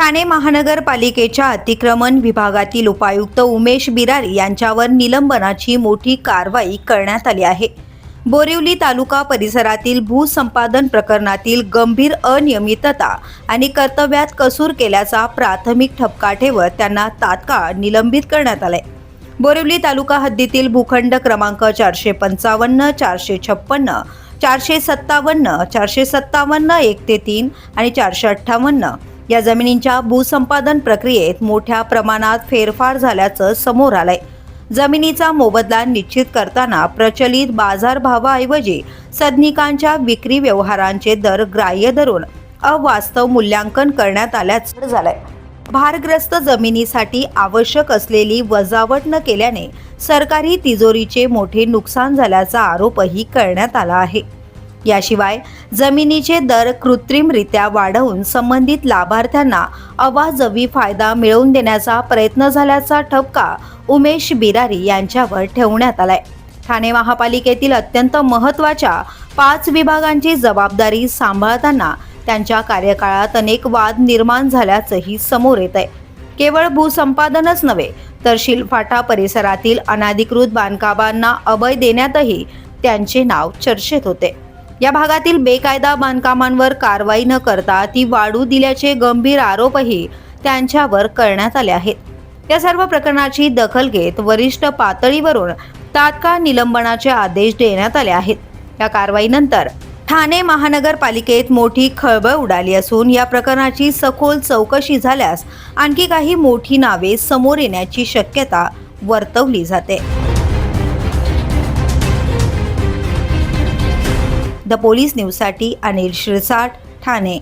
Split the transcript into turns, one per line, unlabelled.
ठाणे महानगरपालिकेच्या अतिक्रमण विभागातील उपायुक्त उमेश बिरारी यांच्यावर निलंबनाची मोठी कारवाई करण्यात आली आहे। बोरिवली तालुका परिसरातील भूसंपादन प्रकरणातील गंभीर अनियमितता आणि कर्तव्यात कसूर केल्याचा प्राथमिक ठपका ठेवत त्यांना तात्काळ निलंबित करण्यात आले। बोरिवली तालुका हद्दीतील भूखंड क्रमांक 455, 456, 457, 457, 1 ते 3 आणि 458 या जमिनींच्या भूसंपादन प्रक्रियेत मोठ्या प्रमाणात फेरफार झाल्याचं समोर आलंय। जमिनीचा मोबदला निश्चित करताना प्रचलित बाजारभावाऐवजी सदनिकांच्या विक्री व्यवहारांचे दर ग्राह्य धरून अवास्तव मूल्यांकन करण्यात आल्याचं झालंय। भारग्रस्त जमिनीसाठी आवश्यक असलेली वजावट न केल्याने सरकारी तिजोरीचे मोठे नुकसान झाल्याचा आरोपही करण्यात आला आहे। याशिवाय जमिनीचे दर कृत्रिमरित्या वाढवून संबंधित लाभार्थ्यांना अवाजवी फायदा मिळवून देण्याचा प्रयत्न झाल्याचा ठपका उमेश बिरारी यांच्यावर ठेवण्यात आलाय। ठाणे महापालिकेतील अत्यंत महत्त्वाच्या 5 विभागांची जबाबदारी सांभाळताना त्यांच्या कार्यकाळात अनेक वाद निर्माण झाल्याचंही समोर येत आहे। केवळ भूसंपादनच नव्हे तर शिलफाटा परिसरातील अनधिकृत बांधकामांना अभय देण्यातही त्यांचे नाव चर्चेत होते। या भागातील बेकायदा बांधकामांवर कारवाई न करता ती वाढू दिल्याचे गंभीर आरोपही त्यांच्यावर करण्यात आले आहेत। या सर्व प्रकरणाची दखल घेत वरिष्ठ पातळीवरून तात्काळ निलंबनाचे आदेश देण्यात आले आहेत। या कारवाईनंतर ठाणे महानगरपालिकेत मोठी खळबळ उडाली असून या प्रकरणाची सखोल चौकशी झाल्यास आणखी काही मोठी नावे समोर येण्याची शक्यता वर्तवली जाते। द पोलीस न्यूजसाठी अनिल शिरसाट, ठाणे।